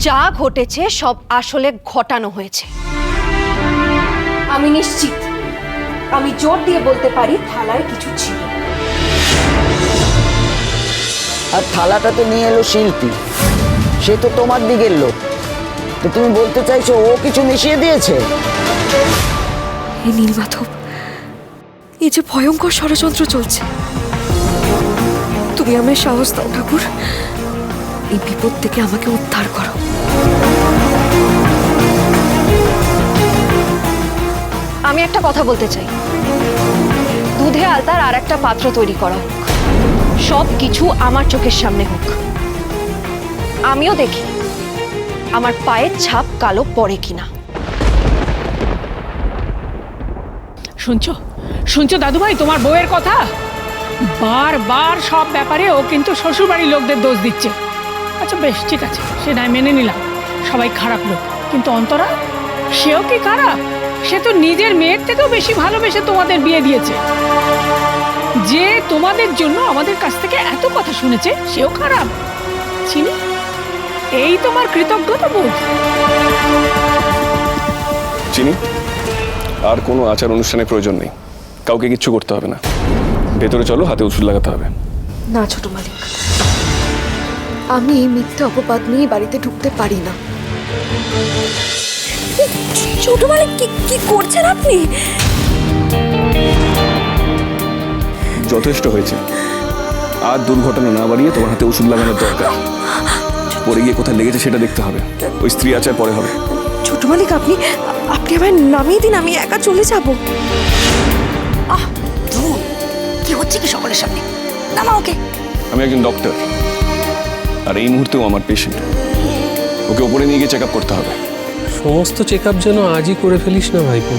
যা ঘটেছে সব আসলে ঘটানো হয়েছে। আমি নিশ্চিত, আমি জোর দিয়ে বলতে পারি থালায় কিছু ছিল। আর থালাটা তো নিয়ে এলো শিল্পী, সে তো তোমার দিকের লোক। তো তুমি বলতে চাইছো ও কিছু মিশিয়ে দিয়েছে? এই নীলমাধব, এই যে ভয়ঙ্কর ষড়যন্ত্র চলছে, তুমি আমায় সাহস দাও ঠাকুর, এই বিপদ থেকে আমাকে উদ্ধার করো। আমি একটা কথা বলতে চাই, দুধে আলতার আর একটা পাত্র তৈরি করা হোক, সব কিছু আমার চোখের সামনে হোক, আমিও দেখি আমার পায়ের ছাপ কালো পড়ে কিনা। শুনছো শুনছো দাদুভাই তোমার বউয়ের কথা? বারবার সব ব্যাপারে ও কিন্তু শ্বশুরবাড়ির লোকদের দোষ দিচ্ছে। আচ্ছা বেশ, ঠিক আছে, সে নাই মেনে নিলাম, সবাই খারাপ লোক, কিন্তু অন্তরা, সেও কি খারাপ? সে তো নিজের মেয়ের থেকেও বেশি ভালোবেসে তোমাদের বিয়ে দিয়েছে। যে তোমাদের জন্য আমাদের কাছ থেকে এত কথা শুনেছে, সেও খারাপ? চিনি, এই তোমার কৃতজ্ঞতা বোধ? চিনি, আর কোনো আচার অনুষ্ঠানের প্রয়োজন নেই, কাউকে কিচ্ছু করতে হবে না। ভেতরে চলো, হাতে ওষুধ লাগাতে হবে। না ছোট মালিক, আমি এই মিথ্যে অপবাদ নিয়ে বাড়িতে ঢুকতে পারি না। ছোট মালিক, কি করছেন আপনি? যথেষ্ট হয়েছে, আর দুর্ঘটনা না বাড়িয়ে তোমার হাতে ওষুধ লাগানোর দরকার। পরে গিয়ে কোথায় লেগেছে সেটা দেখতে হবে, ওই স্ত্রী আচার পরে হবে। ছোট মালিক, আপনি আমায় নামিয়ে দিন, আমি একা চলে যাব। কি হচ্ছে কি সকলের সামনে? নামা ওকে। আমি একজন ডক্টর, আর এই মুহূর্তেও আমার পেশেন্ট, ওকে ওপরে নিয়ে গিয়ে চেক আপ করতে হবে। সমস্ত চেক আপ যেন আজই করে ফেলিস না ভাইপো।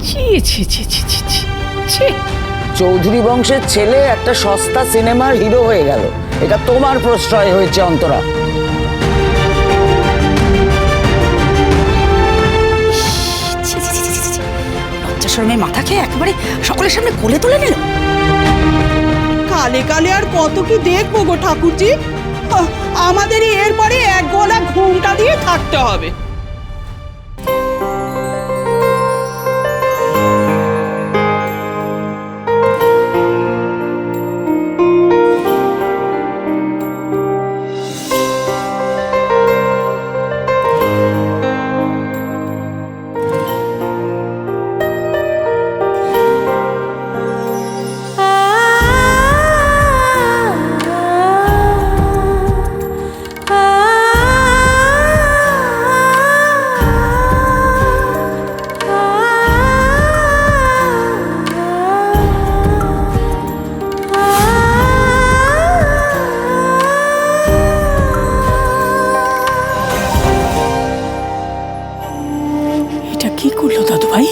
ছি ছি ছি ছি ছি ছি ছি। চৌধুরী বংশের ছেলে একটা সস্তা সিনেমার হিরো হয়ে গেল, এটা তোমার প্রশ্রয় হয়েছে অন্তরা। লজ্জা শরমের মাথা খেয়ে একেবারে সকলের সামনে কোলে তুলে নিল। কালে কালে আর কত কি দেখবো গো ঠাকুরজি, আমাদের এরপরে এক গলা ঘুমটা দিয়ে থাকতে হবে। কি করলো দাদু ভাই?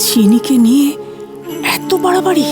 চিনিকে নিয়ে এত বাড়াবাড়ি?